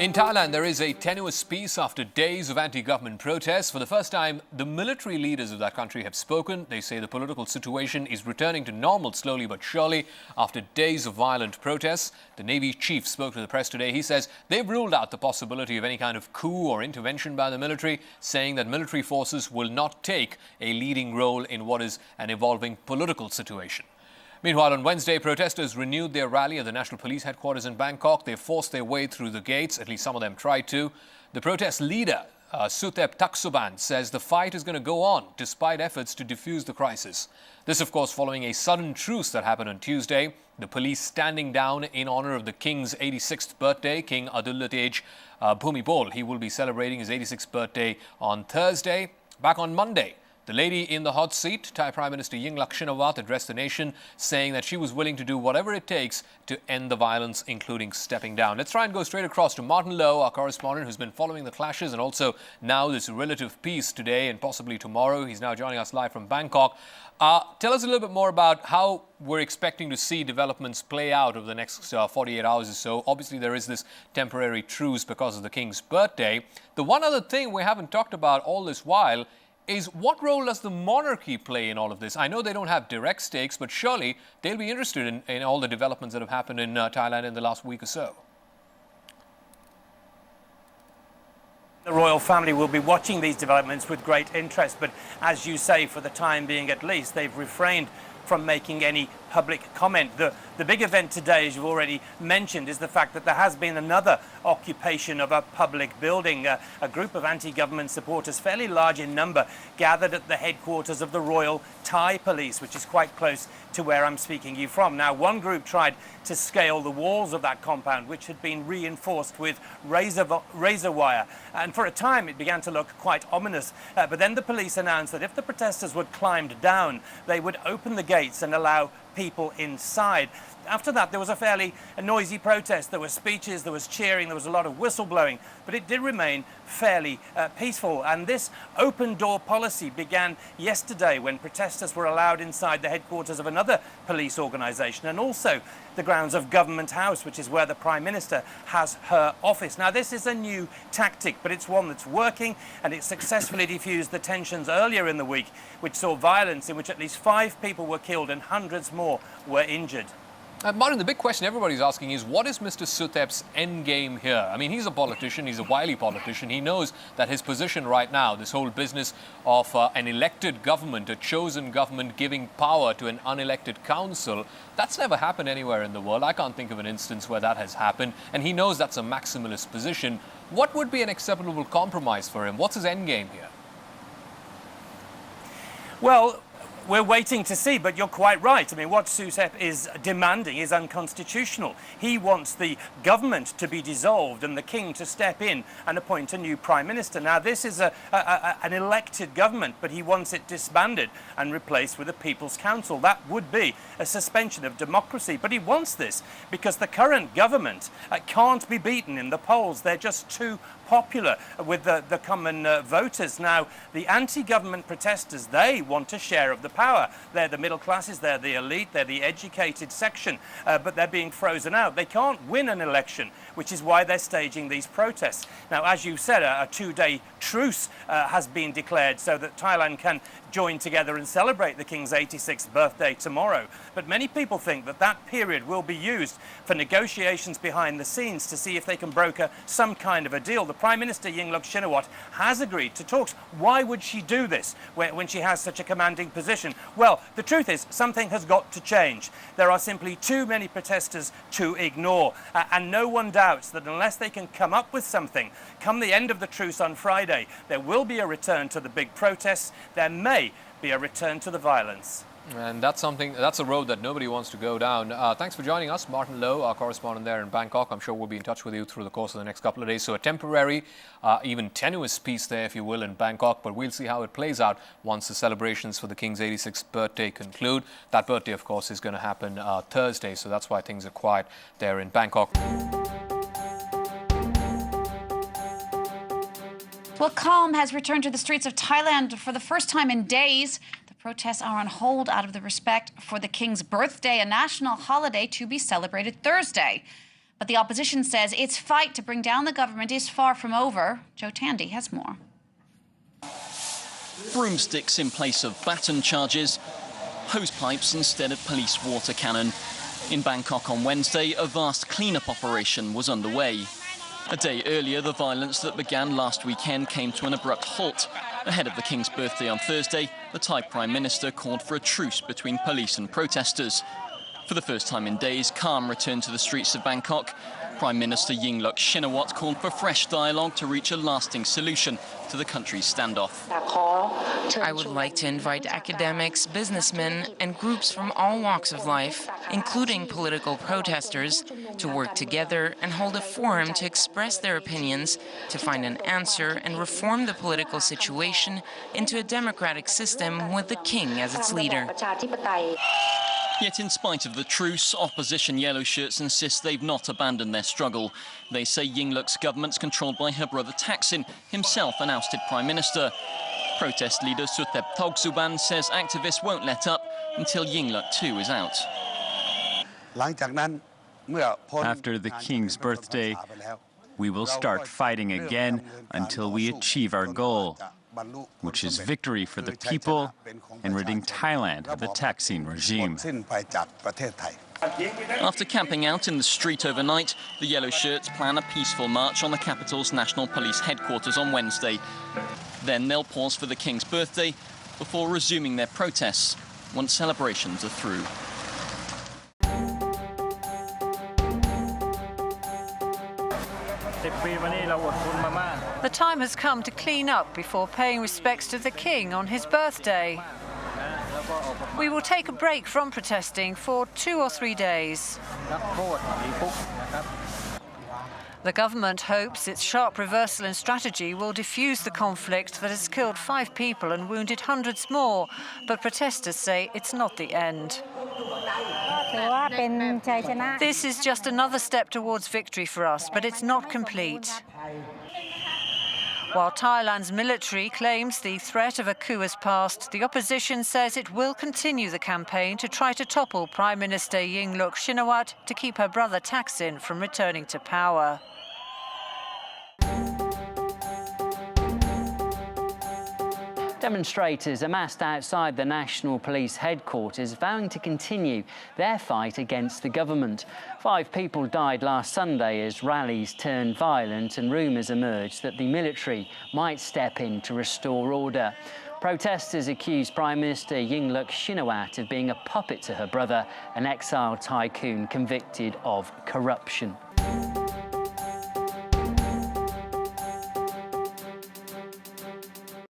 In Thailand, there is a tenuous peace after days of anti-government protests. For the first time, the military leaders of that country have spoken. They say the political situation is returning to normal slowly but surely after days of violent protests. The Navy chief spoke to the press today. He says they've ruled out the possibility of any kind of coup or intervention by the military, saying that military forces will not take a leading role in what is an evolving political situation. Meanwhile, on Wednesday, protesters renewed their rally at the National Police headquarters in Bangkok. They forced their way through the gates, at least some of them tried to. The protest leader, Suthep Thakksuban, says the fight is going to go on despite efforts to defuse the crisis. This, of course, following a sudden truce that happened on Tuesday. The police standing down in honor of the king's 86th birthday, King Adulatej Bhumibol. He will be celebrating his 86th birthday on Thursday. Back on Monday, the lady in the hot seat, Thai Prime Minister Yingluck Shinawatra, addressed the nation, saying that she was willing to do whatever it takes to end the violence, including stepping down. Let's try and go straight across to Martin Lowe, our correspondent, who's been following the clashes and also now this relative peace today and possibly tomorrow. He's now joining us live from Bangkok. Tell us a little bit more about how we're expecting to see developments play out over the next 48 hours or so. Obviously, there is this temporary truce because of the king's birthday. The one other thing we haven't talked about all this while is what role does the monarchy play in all of this? I know they don't have direct stakes, but surely they'll be interested in all the developments that have happened in Thailand in the last week or so. The royal family will be watching these developments with great interest, but as you say, for the time being at least, they've refrained from making any public comment. The big event today, as you've already mentioned, is the fact that there has been another occupation of a public building. A group of anti-government supporters, fairly large in number, gathered at the headquarters of the Royal Thai Police, which is quite close to where I'm speaking you from. Now, one group tried to scale the walls of that compound, which had been reinforced with razor wire. And for a time, it began to look quite ominous. But then the police announced that if the protesters would climbed down, they would open the gates and allow people inside. After that, there was a fairly noisy protest. There were speeches, there was cheering, there was a lot of whistleblowing, but it did remain fairly peaceful. And this open door policy began yesterday when protesters were allowed inside the headquarters of another police organisation and also the grounds of Government House, which is where the Prime Minister has her office. Now, this is a new tactic, but it's one that's working, and it successfully diffused the tensions earlier in the week, which saw violence in which at least 5 people were killed and hundreds more were injured. Martin, the big question everybody's asking is, what is Mr. Suthep's end game here? I mean, he's a politician, he's a wily politician. He knows that his position right now, this whole business of an elected government, a chosen government giving power to an unelected council, that's never happened anywhere in the world. I can't think of an instance where that has happened. And he knows that's a maximalist position. What would be an acceptable compromise for him? What's his end game here? Well, we're waiting to see, but you're quite right. I mean, what Suthep is demanding is unconstitutional. He wants the government to be dissolved and the king to step in and appoint a new prime minister. Now, this is an elected government, but he wants it disbanded and replaced with a people's council. That would be a suspension of democracy. But he wants this because the current government can't be beaten in the polls. They're just too popular with the common voters. Now, the anti-government protesters, they want a share of the power. They're the middle classes, they're the elite, they're the educated section, but they're being frozen out. They can't win an election, which is why they're staging these protests. Now, as you said, a 2-day truce has been declared so that Thailand can join together and celebrate the King's 86th birthday tomorrow. But many people think that that period will be used for negotiations behind the scenes to see if they can broker some kind of a deal. The Prime Minister Yingluck Shinawatra has agreed to talks. Why would she do this when she has such a commanding position? Well, the truth is something has got to change. There are simply too many protesters to ignore, and no one doubts that unless they can come up with something, come the end of the truce on Friday, there will be a return to the big protests. There may be a return to the violence. And that's a road that nobody wants to go down. Thanks for joining us, Martin Lowe, our correspondent there in Bangkok. I'm sure we'll be in touch with you through the course of the next couple of days. So a temporary, even tenuous peace there, if you will, in Bangkok. But we'll see how it plays out once the celebrations for the King's 86th birthday conclude. That birthday, of course, is going to happen Thursday. So that's why things are quiet there in Bangkok. Well, calm has returned to the streets of Thailand for the first time in days. The protests are on hold out of the respect for the king's birthday, a national holiday to be celebrated Thursday. But the opposition says its fight to bring down the government is far from over. Joe Tandy has more. Broomsticks in place of baton charges, hosepipes instead of police water cannon. In Bangkok on Wednesday, a vast clean-up operation was underway. A day earlier, the violence that began last weekend came to an abrupt halt. Ahead of the King's birthday on Thursday, the Thai Prime Minister called for a truce between police and protesters. For the first time in days, calm returned to the streets of Bangkok. Prime Minister Yingluck Shinawatra called for fresh dialogue to reach a lasting solution to the country's standoff. I would like to invite academics, businessmen and groups from all walks of life, including political protesters, to work together and hold a forum to express their opinions, to find an answer and reform the political situation into a democratic system with the king as its leader. Yet in spite of the truce, opposition yellow shirts insist they've not abandoned their struggle. They say Yingluck's government's controlled by her brother Thaksin, himself an ousted prime minister. Protest leader Suthep Thaugsuban says activists won't let up until Yingluck too is out. After the King's birthday, we will start fighting again until we achieve our goal, which is victory for the people and ridding Thailand of the Thaksin regime. After camping out in the street overnight, the yellow shirts plan a peaceful march on the capital's National Police headquarters on Wednesday. Then they'll pause for the King's birthday before resuming their protests once celebrations are through. The time has come to clean up before paying respects to the King on his birthday. We will take a break from protesting for 2 or 3 days. The government hopes its sharp reversal in strategy will defuse the conflict that has killed 5 people and wounded hundreds more, but protesters say it's not the end. This is just another step towards victory for us, but it's not complete. While Thailand's military claims the threat of a coup has passed, the opposition says it will continue the campaign to try to topple Prime Minister Yingluck Shinawatra to keep her brother Thaksin from returning to power. Demonstrators amassed outside the National Police headquarters vowing to continue their fight against the government. 5 people died last Sunday as rallies turned violent and rumours emerged that the military might step in to restore order. Protesters accused Prime Minister Yingluck Shinawatra of being a puppet to her brother, an exiled tycoon convicted of corruption.